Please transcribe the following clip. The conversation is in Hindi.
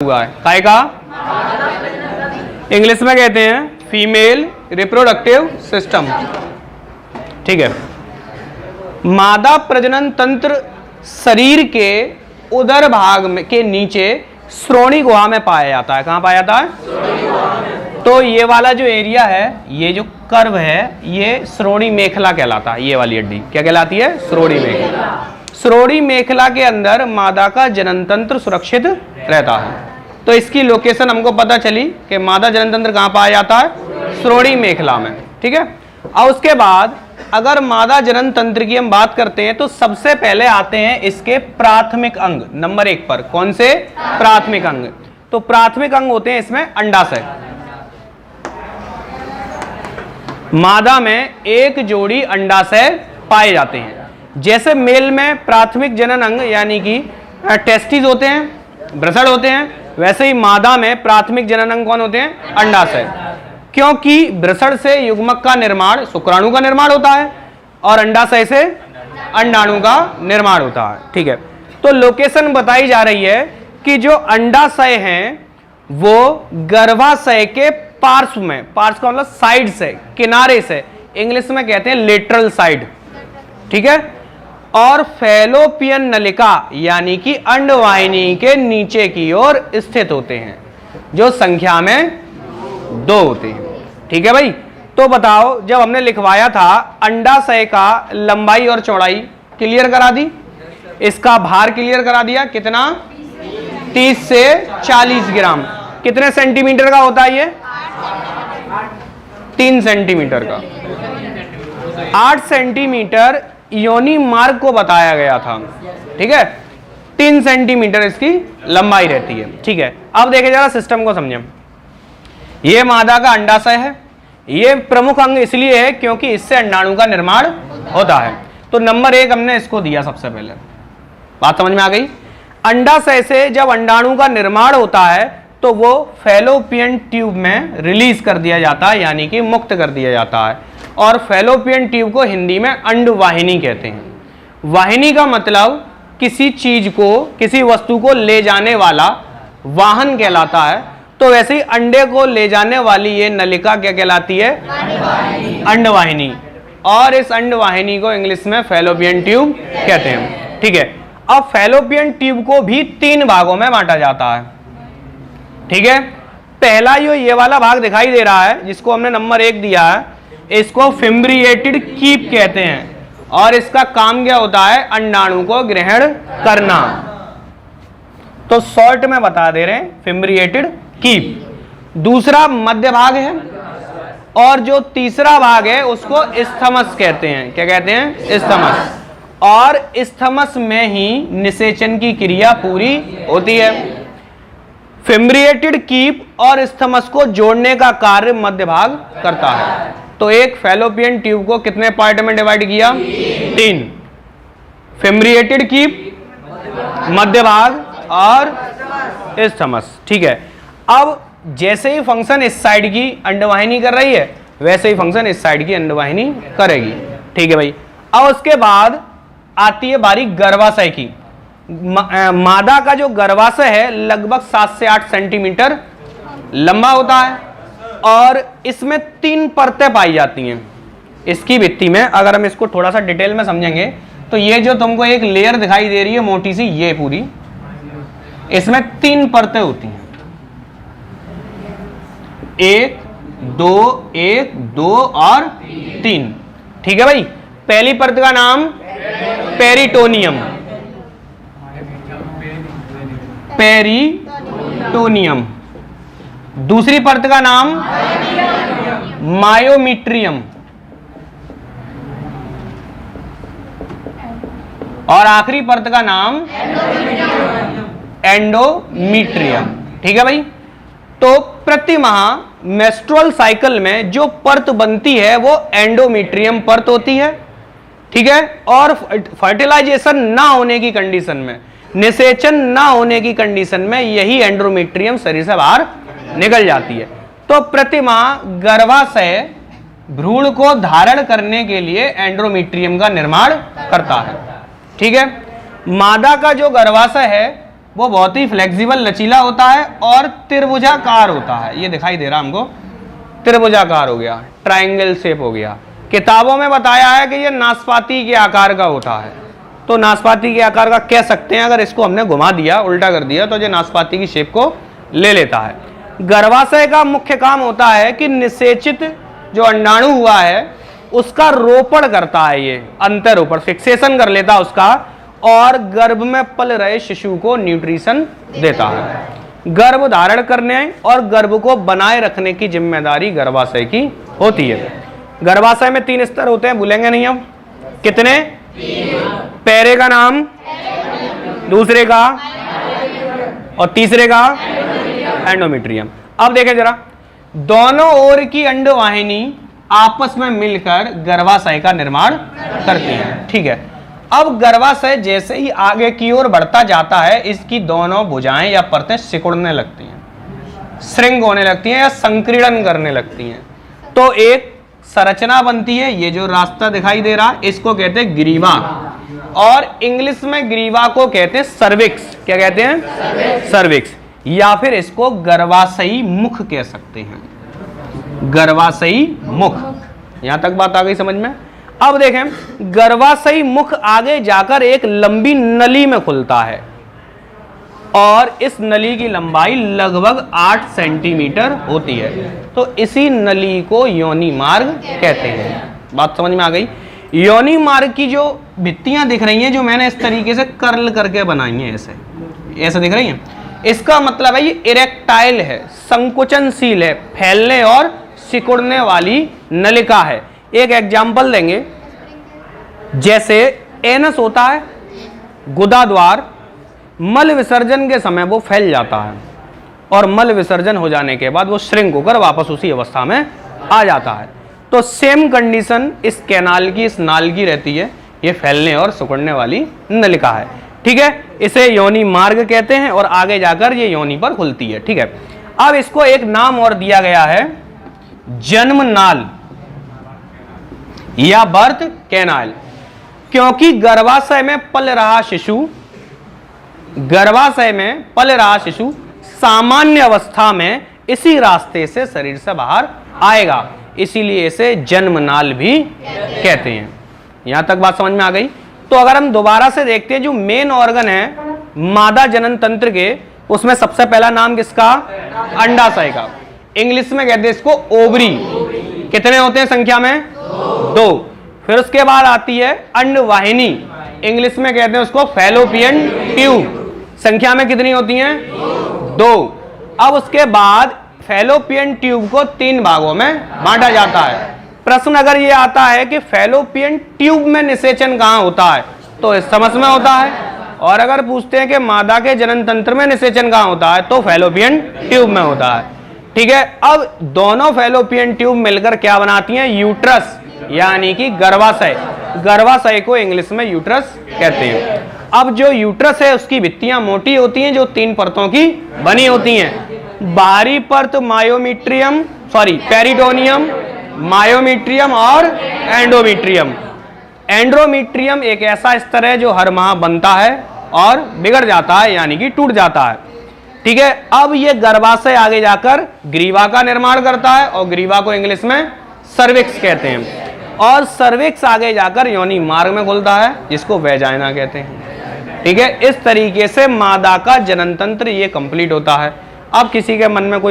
हुआ है। काय का इंग्लिश में कहते हैं फीमेल रिप्रोडक्टिव सिस्टम। ठीक है। मादा प्रजनन तंत्र शरीर के उदर भाग में के नीचे श्रोणि गुहा में पाया जाता है। कहाँ पाया जाता है? तो ये वाला जो एरिया है, ये जो कर्व है, ये श्रोणि मेखला कहलाता है। ये वाली हड्डी क्या कहलाती है? श्रोणि मेखला। श्रोणि मेखला के अंदर मादा का जनन तंत्र सुरक्षित रहता है। तो इसकी लोकेशन हमको पता चली कि मादा जनन तंत्र कहाँ पाया जाता है? श्रोणि मेखला में। ठीक है। और उसके बाद अगर मादा जनन तंत्र की हम बात करते हैं तो सबसे पहले आते हैं इसके प्राथमिक अंग नंबर 1 पर। कौन से? प्राथमिक अंग। तो प्राथमिक अंग होते हैं इसमें अंडाशय। मादा में एक जोड़ी अंडाशय पाए जाते हैं। जैसे मेल में प्राथमिक जनन अंग यानी कि टेस्टिस होते हैं, ब्रसड़ होते हैं, वैसे ही मादा में प्राथमिक जनन अंग कौन होते हैं? अंडाशय। क्योंकि ब्रसड़ से युग्मक का निर्माण, शुक्राणु का निर्माण होता है और अंडाशय से अंडाणु का निर्माण होता है। ठीक है। तो लोकेशन बताई जा रही है कि जो अंडाशय हैं वो गर्भाशय के पार्श्व में, पार्श्व का मतलब साइड से, किनारे से, इंग्लिश में कहते हैं लेटरल साइड। ठीक है। और फैलोपियन नलिका यानी कि अंडवाहिनी के नीचे की ओर स्थित होते हैं, जो संख्या में 2 होते हैं। ठीक है भाई। तो बताओ, जब हमने लिखवाया था अंडाशय का लंबाई और चौड़ाई क्लियर करा दी, इसका भार क्लियर करा दिया, कितना? 30 से 40 ग्राम। कितने सेंटीमीटर का होता है ये? 3 सेंटीमीटर का। 8 सेंटीमीटर योनि मार्ग को बताया गया था। ठीक है। 3 सेंटीमीटर इसकी लंबाई रहती है। ठीक है। अब देखें जरा सिस्टम को समझें। ये मादा का अंडाशय है। ये प्रमुख अंग इसलिए है क्योंकि इससे अंडाणु का निर्माण होता है। तो नंबर 1 हमने इसको दिया सबसे पहले। बात समझ में आ गई? अंडाशय से जब अंडाणु का निर्माण होता है तो वो फैलोपियन ट्यूब में रिलीज कर दिया जाता है, यानी कि मुक्त कर दिया जाता है। और फैलोपियन ट्यूब को हिंदी में अंडवाहिनी कहते हैं। वाहिनी का मतलब किसी चीज को, किसी वस्तु को ले जाने वाला वाहन कहलाता है। तो वैसे ही अंडे को ले जाने वाली ये नलिका क्या कहलाती है? अंडवाहिनी। और इस अंडवाहिनी को इंग्लिश में फैलोपियन ट्यूब कहते हैं। ठीक है। अब फैलोपियन ट्यूब को भी 3 भागों में बांटा जाता है। ठीक है। पहला ये वाला भाग दिखाई दे रहा है, जिसको हमने नंबर 1 दिया है, इसको फिम्ब्रिएटेड कीप कहते हैं। और इसका काम क्या होता है? अंडाणु को ग्रहण करना। तो शॉर्ट में बता दे रहे हैं, फिम्ब्रिएटेड कीप। दूसरा मध्य भाग है और जो तीसरा भाग है उसको स्थमस कहते हैं। क्या कहते हैं? स्थमस। और स्थमस में ही निषेचन की क्रिया पूरी होती है। फिम्ब्रिएटेड कीप और स्थमस को जोड़ने का कार्य मध्य भाग करता है। तो एक फैलोपियन ट्यूब को कितने पार्ट में डिवाइड किया? 3। फिम्ब्रिएटेड कीप, मध्य भाग और स्थमस। ठीक है। अब जैसे ही फंक्शन इस साइड की अंडवाहिनी कर रही है, वैसे ही फंक्शन इस साइड की अंडवाहिनी करेगी। ठीक है भाई। अब उसके बाद आती है बारी गर्भाशय की। मादा का जो गर्भाशय है लगभग 7 से 8 सेंटीमीटर लंबा होता है और इसमें 3 परतें पाई जाती हैं। इसकी भित्ति में अगर हम इसको थोड़ा सा डिटेल में समझेंगे तो ये जो तुमको एक लेयर दिखाई दे रही है मोटी सी, ये पूरी, इसमें 3 परतें होती हैं। 1, 2 और 3। ठीक है भाई। पहली परत का नाम पेरिटोनियम, पेरिटोनियम। दूसरी परत का नाम मायोमीट्रियम और आखिरी परत का नाम एंडोमीट्रियम। ठीक है भाई। तो प्रति माह मेस्ट्रुअल साइकिल में जो परत बनती है वो एंडोमीट्रियम परत होती है। ठीक है। और फर्टिलाइजेशन ना होने की कंडीशन में, निषेचन ना होने की कंडीशन में यही एंडोमीट्रियम शरीर से बाहर निकल जाती है। तो प्रति माह गर्भाशय भ्रूण को धारण करने के लिए एंडोमीट्रियम का निर्माण करता है। ठीक है। मादा का जो गर्भाशय है वो बहुत ही फ्लेक्सिबल लचीला होता है और त्रिभुजाकार होता है। ये दिखाई दे रहा हमको, त्रिभुजाकार हो गया, ट्रायंगल शेप हो गया। किताबों में बताया है कि ये नाशपाती के आकार का होता है, तो नाशपाती के आकार का कह सकते हैं। अगर इसको हमने घुमा दिया, उल्टा कर दिया, तो ये नाशपाती की शेप को ले लेता है। गर्भाशय का मुख्य काम होता है कि निषेचित जो अंडाणु हुआ है उसका रोपण करता है, ये अंतरोपण, फिक्सेशन कर लेता है उसका, और गर्भ में पल रहे शिशु को न्यूट्रिशन देता है। गर्भ धारण करने और गर्भ को बनाए रखने की जिम्मेदारी गर्भाशय की होती है। गर्भाशय में 3 स्तर होते हैं, भूलेंगे नहीं हम। कितने? पहले का नाम, दूसरे का और तीसरे का एंडोमेट्रियम। अब देखें जरा, दोनों ओर की अंडवाहिनी आपस में मिलकर गर्भाशय का निर्माण करती है। ठीक है, अब गर्भाशय जैसे ही आगे की ओर बढ़ता जाता है, इसकी दोनों भुजाएं या परतें सिकुड़ने लगती हैं, श्रिंक होने लगती हैं या संकीर्ण करने लगती हैं, तो एक संरचना बनती है। ये जो रास्ता दिखाई दे रहा है इसको कहते हैं ग्रीवा, और इंग्लिश में ग्रीवा को कहते हैं सर्विक्स। क्या कहते हैं? सर्विक्स, या फिर इसको गर्भाशयी मुख कह सकते हैं, गर्भाशयी मुख। यहां तक बात आ गई समझ में? अब देखें, गर्भाशयी मुख आगे जाकर एक लंबी नली में खुलता है और इस नली की लंबाई लगभग 8 सेंटीमीटर होती है, तो इसी नली को योनि मार्ग कहते हैं। बात समझ में आ गई? योनि मार्ग की जो भित्तियां दिख रही हैं, जो मैंने इस तरीके से कर्ल करके बनाई हैं, ऐसे ऐसे दिख रही हैं, इसका मतलब है ये इरेक्टाइल है, संकुचनशील है, फैलने और सिकुड़ने वाली नलिका है। एक एग्जाम्पल देंगे, जैसे एनस होता है, गुदा द्वार, मल विसर्जन के समय वो फैल जाता है और मल विसर्जन हो जाने के बाद वो श्रिंक होकर वापस उसी अवस्था में आ जाता है। तो सेम कंडीशन इस कैनाल की, इस नाल की रहती है। ये फैलने और सिकुड़ने वाली नलिका है। ठीक है, इसे योनि मार्ग कहते हैं और आगे जाकर ये योनि पर खुलती है। ठीक है, अब इसको एक नाम और दिया गया है, जन्म नाल या बर्थ कैनाल, क्योंकि गर्भाशय में पल रहा शिशु, गर्भाशय में पल रहा शिशु सामान्य अवस्था में इसी रास्ते से शरीर से बाहर आएगा, इसीलिए इसे जन्म नाल भी कहते हैं। यहां तक बात समझ में आ गई? तो अगर हम दोबारा से देखते हैं, जो मेन ऑर्गन है मादा जनन तंत्र के, उसमें सबसे पहला नाम किसका? अंडाशय का। इंग्लिश में कहते हैं इसको ओवरी। कितने होते हैं संख्या में? 2। फिर उसके बाद आती है अंडवाहिनी, इंग्लिश में कहते हैं उसको फैलोपियन ट्यूब। संख्या में कितनी होती हैं? 2। अब उसके बाद फैलोपियन ट्यूब को 3 भागों में बांटा जाता है। प्रश्न अगर ये आता है कि फैलोपियन ट्यूब में निषेचन कहां होता है, तो इस समझ में होता है, और अगर पूछते हैं कि मादा के जनन तंत्र में निषेचन कहां होता है, तो फैलोपियन ट्यूब में होता है। ठीक है, अब दोनों फैलोपियन ट्यूब मिलकर क्या बनाती हैं? यूट्रस, यानी कि गर्भाशय। गर्भाशय को इंग्लिश में यूट्रस कहते हैं। अब जो यूट्रस है उसकी भित्तियां मोटी होती हैं, जो 3 परतों की बनी होती हैं। बाहरी परत मायोमीट्रियम, पेरिटोनियम, मायोमीट्रियम और एंडोमीट्रियम। एंड्रोमीट्रियम एक ऐसा स्तर है जो हर माह बनता है और बिगड़ जाता है, यानी कि टूट जाता है। ठीक है, अब ये गर्भाशय आगे जाकर ग्रीवा का निर्माण करता है और ग्रीवा को इंग्लिश में सर्विक्स कहते हैं, और सर्विक्स आगे जाकर योनि मार्ग में खुलता है, जिसको वेजाइना कहते हैं। ठीक है, इस तरीके से मादा का जनन तंत्र ये कंप्लीट होता है। अब किसी के मन में कोई